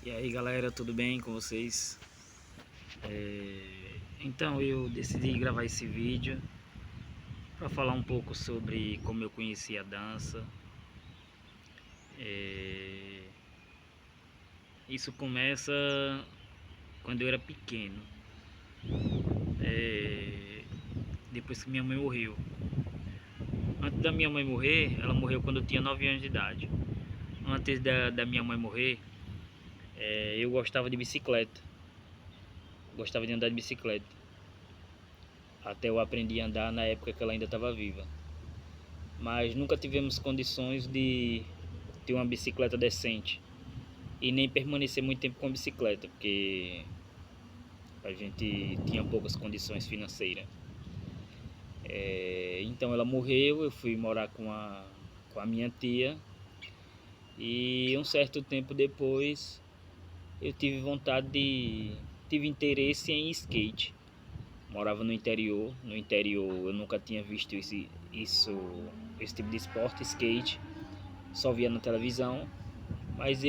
E aí galera, tudo bem com vocês? Então eu decidi gravar esse vídeo para falar um pouco sobre como eu conheci a dança. É, Isso começa quando eu era pequeno, é, depois que minha mãe morreu. Antes da minha mãe morrer, ela morreu quando eu tinha 9 anos de idade. Antes da minha mãe morrer, eu gostava de bicicleta, gostava de andar de bicicleta. Até eu aprendi a andar na época que ela ainda estava viva. Mas nunca tivemos condições de ter uma bicicleta decente e nem permanecer muito tempo com a bicicleta, porque a gente tinha poucas condições financeiras. Então ela morreu, eu fui morar com a minha tia e um certo tempo depois eu tive interesse em skate. Morava no interior eu nunca tinha visto esse tipo de esporte, skate, só via na televisão, mas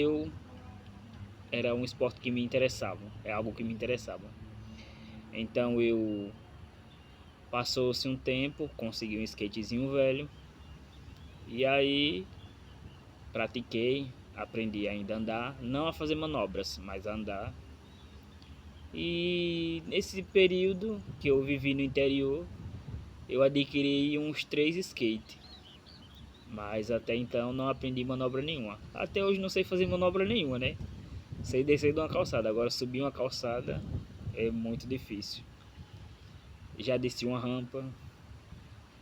era um esporte que me interessava, é algo que me interessava. Então passou-se um tempo, consegui um skatezinho velho e aí pratiquei, aprendi ainda a andar, não a fazer manobras, mas a andar. E nesse período que eu vivi no interior, eu adquiri uns 3 skates, mas até então não aprendi manobra nenhuma. Até hoje não sei fazer manobra nenhuma, né? Sei descer de uma calçada, agora subir uma calçada é muito difícil. Já desci uma rampa,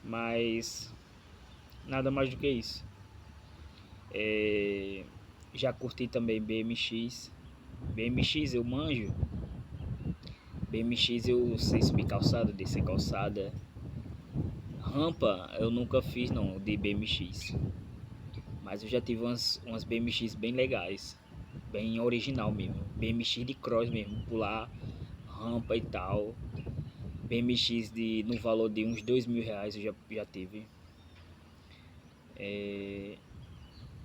mas nada mais do que isso. Já curti também BMX. BMX eu manjo. BMX eu sei subir calçada, descer calçada. Rampa eu nunca fiz não, de BMX. Mas eu já tive umas BMX bem legais. Bem original mesmo. BMX de cross mesmo, pular rampa e tal. BMX no valor de uns R$ 2.000 eu já tive.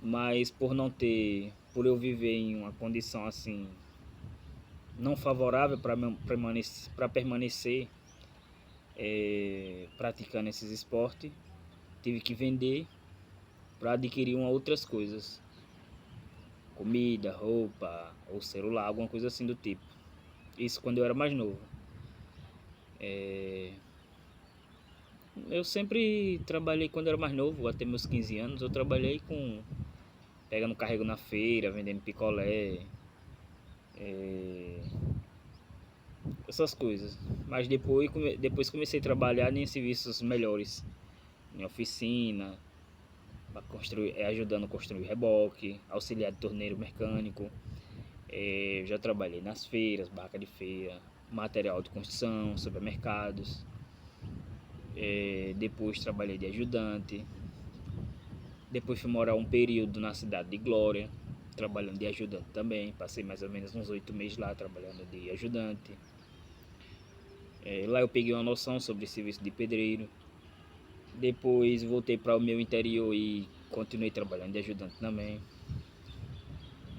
Mas por eu viver em uma condição assim não favorável para permanecer praticando esses esportes, tive que vender para adquirir outras coisas, comida, roupa ou celular, alguma coisa assim do tipo. Isso quando eu era mais novo. Eu sempre trabalhei quando eu era mais novo, até meus 15 anos, eu trabalhei pegando carrego na feira, vendendo picolé, essas coisas. Mas depois comecei a trabalhar em serviços melhores, em oficina, ajudando a construir reboque, auxiliar de torneiro mecânico. Já trabalhei nas feiras, barraca de feira, material de construção, supermercados. Depois trabalhei de ajudante. Depois fui morar um período na cidade de Glória, trabalhando de ajudante também. Passei mais ou menos uns 8 meses lá trabalhando de ajudante. Lá eu peguei uma noção sobre serviço de pedreiro. Depois voltei para o meu interior e continuei trabalhando de ajudante também.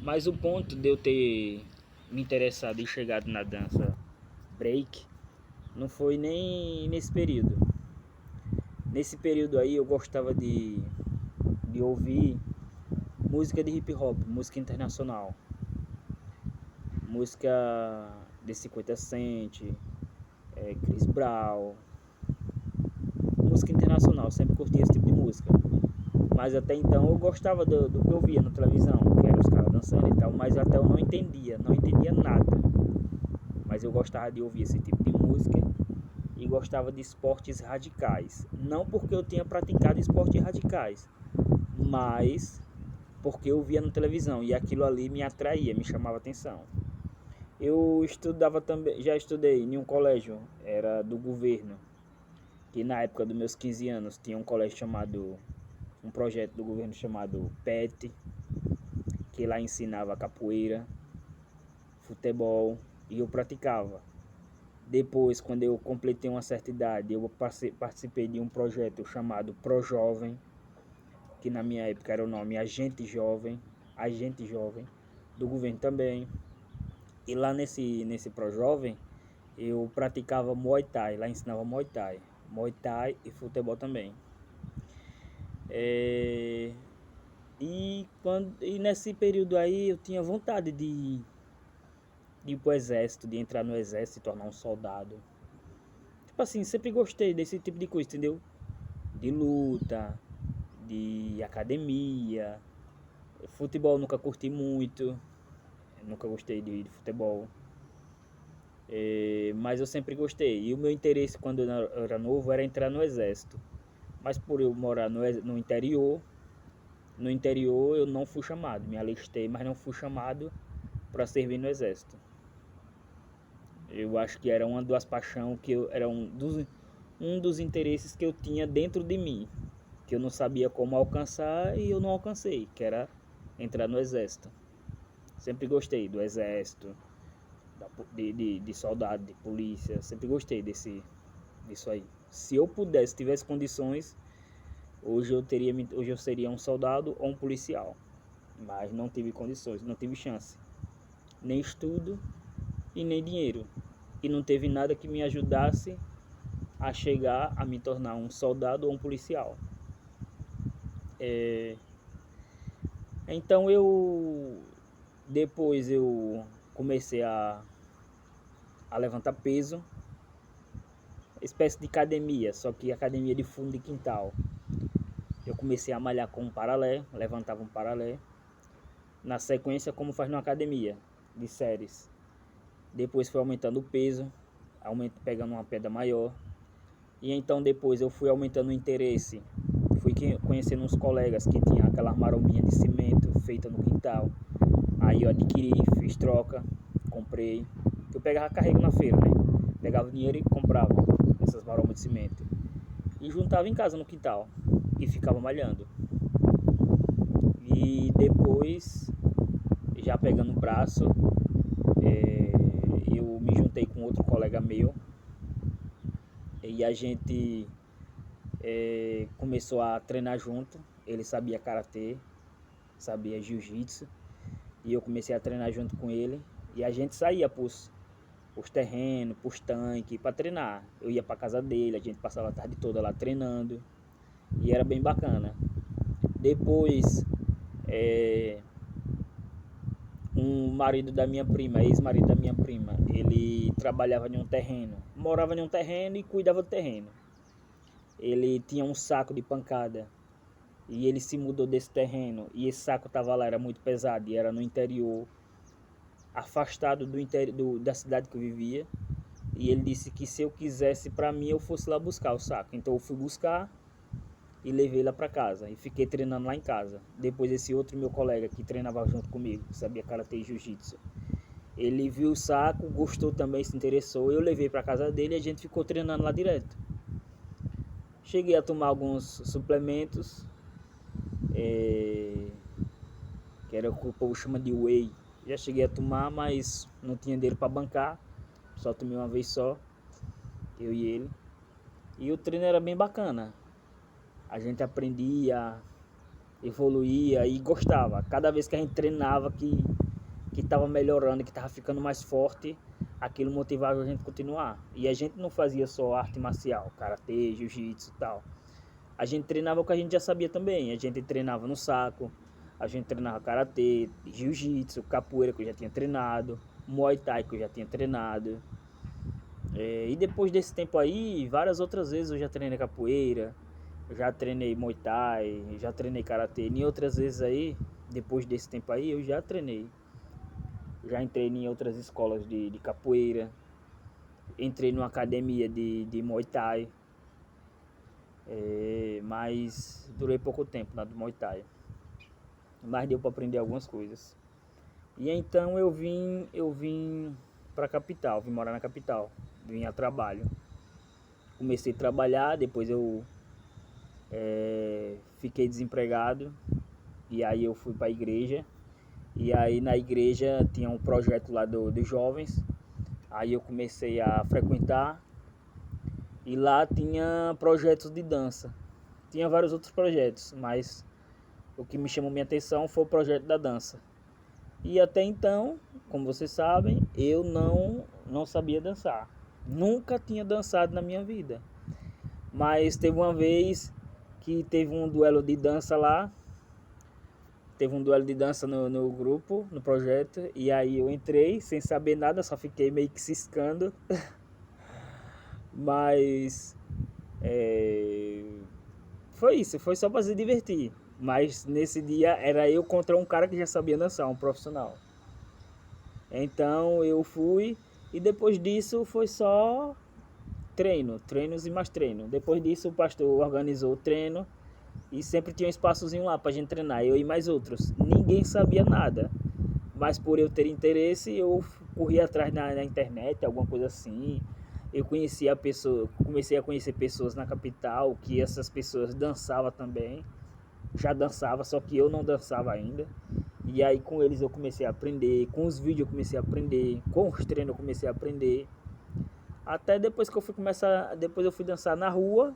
Mas o ponto de eu ter me interessado e chegado na dança break não foi nem nesse período. Nesse período aí eu gostava de ouvir música de hip hop, música internacional. Música de 50 Cent, Chris Brown, música internacional, sempre curti esse tipo de música. Mas até então eu gostava do que eu via na televisão, que eram os caras dançando e tal, mas até eu não entendia nada. Mas eu gostava de ouvir esse tipo de música e gostava de esportes radicais. Não porque eu tinha praticado esportes radicais, mas porque eu via na televisão e aquilo ali me atraía, me chamava atenção. Eu estudava também, já estudei em um colégio, era do governo, que na época dos meus 15 anos tinha um projeto do governo chamado PET, que lá ensinava capoeira, futebol e eu praticava. Depois, quando eu completei uma certa idade, eu participei de um projeto chamado Pro Jovem, que na minha época era o nome Agente Jovem, do governo também. E lá nesse Projovem, eu praticava Muay Thai, lá ensinava Muay Thai e futebol também. E nesse período aí eu tinha vontade de ir pro exército, de entrar no exército e tornar um soldado. Tipo assim, sempre gostei desse tipo de coisa, entendeu? De luta, de academia. Futebol nunca curti muito, nunca gostei de futebol. Mas eu sempre gostei. E o meu interesse quando eu era novo era entrar no exército. Mas por eu morar no interior eu não fui chamado. Me alistei, mas não fui chamado para servir no exército. Eu acho que era uma das paixões era um dos interesses que eu tinha dentro de mim, que eu não sabia como alcançar e eu não alcancei, que era entrar no exército. Sempre gostei do exército, de soldado, de polícia, sempre gostei disso aí. Se eu pudesse, tivesse condições, hoje eu seria um soldado ou um policial, mas não tive condições, não tive chance, nem estudo e nem dinheiro, e não teve nada que me ajudasse a chegar a me tornar um soldado ou um policial. Então depois eu comecei a levantar peso, espécie de academia, só que academia de fundo de quintal. Eu comecei a malhar com um paralé, levantava um paralé, na sequência como faz numa academia de séries. Depois foi aumentando o peso, pegando uma pedra maior. E então depois eu fui aumentando o interesse. Fui conhecendo uns colegas que tinham aquela marombinha de cimento feita no quintal. Aí eu adquiri, fiz troca, comprei. Eu pegava carrego na feira, né? Pegava o dinheiro e comprava essas marombas de cimento. E juntava em casa no quintal. E ficava malhando. E depois, já pegando o braço, eu me juntei com outro colega meu. E a gente começou a treinar junto. Ele sabia karatê, sabia jiu-jitsu, e eu comecei a treinar junto com ele. E a gente saía pros terrenos, pros tanques, para treinar. Eu ia para casa dele, a gente passava a tarde toda lá treinando, e era bem bacana. Depois, um marido da minha prima, ex-marido da minha prima, ele trabalhava em um terreno, morava em um terreno e cuidava do terreno. Ele tinha um saco de pancada e ele se mudou desse terreno, e esse saco estava lá, era muito pesado, e era no interior, afastado da cidade que eu vivia. E ele disse que se eu quisesse para mim, eu fosse lá buscar o saco. Então eu fui buscar e levei lá para casa e fiquei treinando lá em casa. Depois esse outro meu colega que treinava junto comigo, que sabia karatê e jiu-jitsu, ele viu o saco, gostou também, se interessou. Eu levei para casa dele e a gente ficou treinando lá direto. Cheguei a tomar alguns suplementos, que era o que o povo chama de whey. Já cheguei a tomar, mas não tinha dinheiro para bancar. Só tomei uma vez só, eu e ele. E o treino era bem bacana. A gente aprendia, evoluía e gostava. Cada vez que a gente treinava, que estava melhorando, que estava ficando mais forte, aquilo motivava a gente a continuar. E a gente não fazia só arte marcial, karatê, jiu-jitsu e tal. A gente treinava o que a gente já sabia também. A gente treinava no saco, a gente treinava karatê, jiu-jitsu, capoeira que eu já tinha treinado, muay thai que eu já tinha treinado. E depois desse tempo aí, várias outras vezes eu já treinei capoeira, já treinei muay thai, já treinei karatê. E outras vezes aí, depois desse tempo aí, eu já treinei. Já entrei em outras escolas de capoeira, entrei numa academia de muay thai. Mas durei pouco tempo na do Muay Thai, mas deu para aprender algumas coisas. E então eu vim para a capital, vim morar na capital, vim a trabalho. Comecei a trabalhar, depois eu fiquei desempregado, e aí eu fui para a igreja. E aí na igreja tinha um projeto lá dos jovens, aí eu comecei a frequentar, e lá tinha projetos de dança. Tinha vários outros projetos, mas o que me chamou minha atenção foi o projeto da dança. E até então, como vocês sabem, eu não sabia dançar. Nunca tinha dançado na minha vida. Mas teve uma vez que teve um duelo de dança lá. Teve um duelo de dança no grupo, no projeto. E aí eu entrei sem saber nada, só fiquei meio que ciscando. Mas é, foi isso, foi só pra se divertir. Mas nesse dia era eu contra um cara que já sabia dançar, um profissional. Então eu fui e depois disso foi só treinos e mais treino. Depois disso o pastor organizou o treino e sempre tinha um espaçozinho lá pra gente treinar, eu e mais outros. Ninguém sabia nada, mas por eu ter interesse eu corri atrás na internet, alguma coisa assim. Eu conheci a pessoa, comecei a conhecer pessoas na capital que essas pessoas dançavam também. Já dançava, só que eu não dançava ainda. E aí com eles eu comecei a aprender, com os vídeos eu comecei a aprender, com os treinos eu comecei a aprender. Até depois que eu fui começar, depois eu fui dançar na rua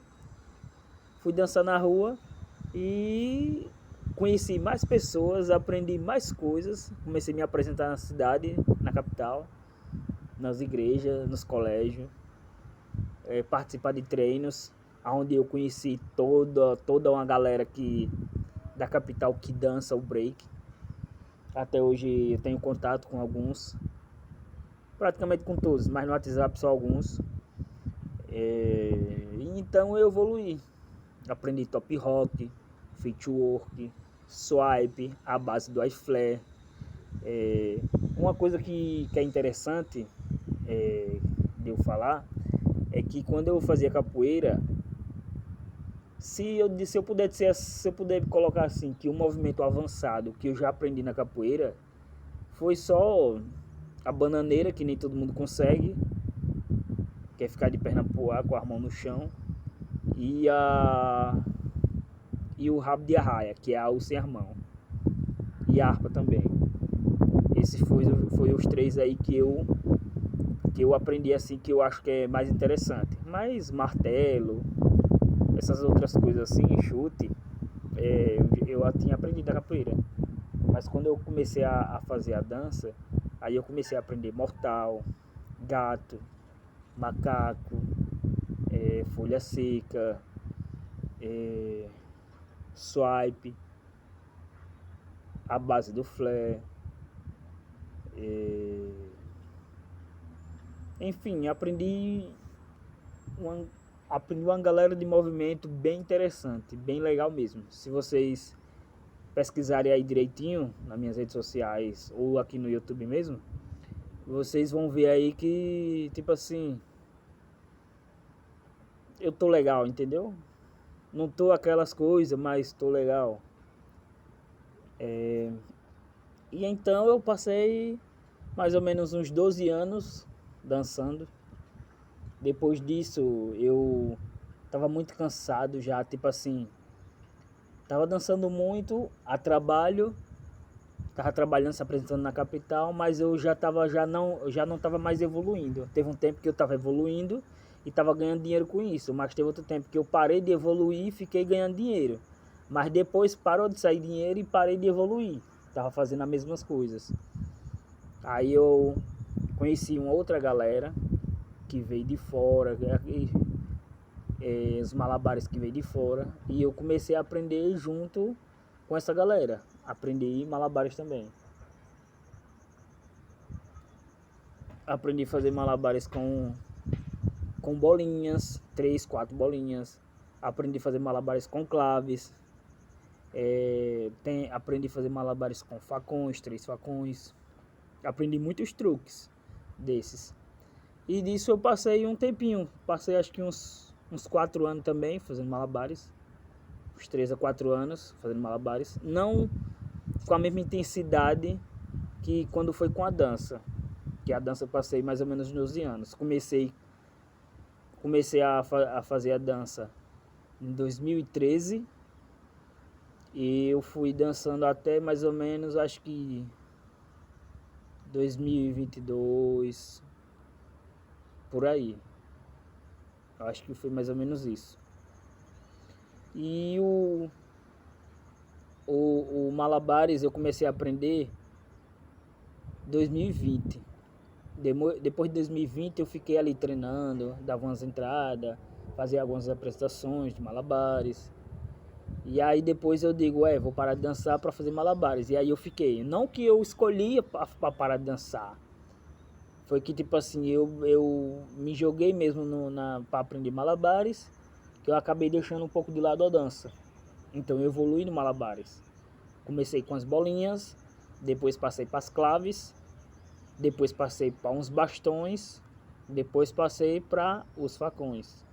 e conheci mais pessoas, aprendi mais coisas, comecei a me apresentar na cidade, na capital, nas igrejas, nos colégios, participar de treinos, onde eu conheci toda uma galera da capital que dança o break. Até hoje eu tenho contato com alguns, praticamente com todos, mas no WhatsApp só alguns. Então eu evoluí. Aprendi top rock, footwork, swipe, a base do iFlare. Uma coisa que é interessante de eu falar é que quando eu fazia capoeira, se eu puder colocar assim, que o movimento avançado que eu já aprendi na capoeira foi só a bananeira, que nem todo mundo consegue, que é ficar de perna pro ar com a mão no chão, e o rabo de arraia, que é a sem as mãos, e a harpa também. Esses foi os três aí que eu aprendi assim, que eu acho que é mais interessante. Mas martelo, essas outras coisas assim, chute, eu tinha aprendido da capoeira. Mas quando eu comecei a fazer a dança, aí eu comecei a aprender mortal, gato, macaco, folha seca, swipe, a base do flare, enfim, uma, aprendi uma galera de movimento bem interessante, bem legal mesmo. Se vocês pesquisarem aí direitinho nas minhas redes sociais ou aqui no YouTube mesmo, vocês vão ver aí que, tipo assim, eu tô legal, entendeu? Não tô aquelas coisas, mas tô legal. E então eu passei mais ou menos uns 12 anos dançando. Depois disso eu tava muito cansado já, tipo assim, tava dançando muito a trabalho, tava trabalhando, se apresentando na capital, mas eu já não tava mais evoluindo. Teve um tempo que eu tava evoluindo e tava ganhando dinheiro com isso, mas teve outro tempo que eu parei de evoluir e fiquei ganhando dinheiro. Mas depois parou de sair dinheiro e parei de evoluir. Tava fazendo as mesmas coisas. Aí eu conheci uma outra galera que veio de fora, os malabares que veio de fora, e eu comecei a aprender junto com essa galera. Aprendi malabares também. Aprendi a fazer malabares com bolinhas, 3, 4 bolinhas. Aprendi a fazer malabares com claves. Aprendi a fazer malabares com facões, 3 facões. Aprendi muitos truques desses. E disso eu passei um tempinho. Passei acho que uns 4 anos também fazendo malabares. Uns 3 a 4 anos fazendo malabares. Não com a mesma intensidade que quando foi com a dança. Que a dança eu passei mais ou menos uns 12 anos. Comecei a fazer a dança em 2013. E eu fui dançando até mais ou menos, acho que 2022, por aí. Eu acho que foi mais ou menos isso. E o Malabares eu comecei a aprender 2020. Depois de 2020 eu fiquei ali treinando, dava umas entradas, fazia algumas apresentações de malabares. E aí depois eu digo, vou parar de dançar para fazer malabares. E aí eu fiquei. Não que eu escolhia para parar de dançar. Foi que tipo assim, eu me joguei mesmo para aprender malabares, que eu acabei deixando um pouco de lado a dança. Então eu evolui no malabares. Comecei com as bolinhas, depois passei para as claves, depois passei para uns bastões, depois passei para os facões.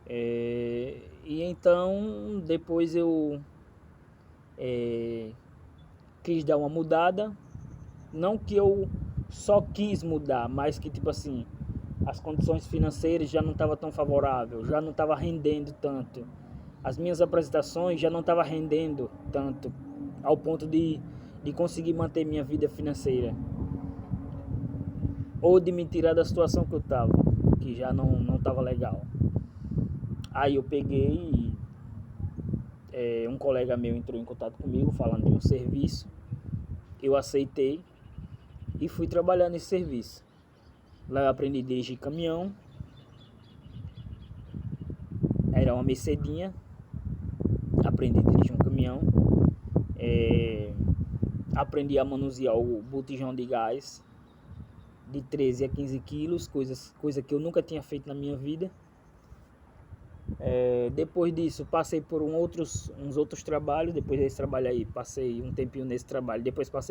E então depois eu quis dar uma mudada. Não que eu só quis mudar, mas que tipo assim, as condições financeiras já não estavam tão favoráveis, já não estava rendendo tanto. As minhas apresentações já não estavam rendendo tanto, ao ponto de conseguir manter minha vida financeira. Ou de me tirar da situação que eu estava, que já não estava legal. Aí eu peguei e um colega meu entrou em contato comigo falando de um serviço. Eu aceitei e fui trabalhar nesse serviço. Lá eu aprendi a dirigir caminhão. Era uma Mercedinha. Aprendi a dirigir um caminhão. Aprendi a manusear o botijão de gás de 13 a 15 quilos, coisa que eu nunca tinha feito na minha vida. Depois disso passei por uns outros trabalhos. Depois desse trabalho aí passei um tempinho nesse trabalho. Depois passei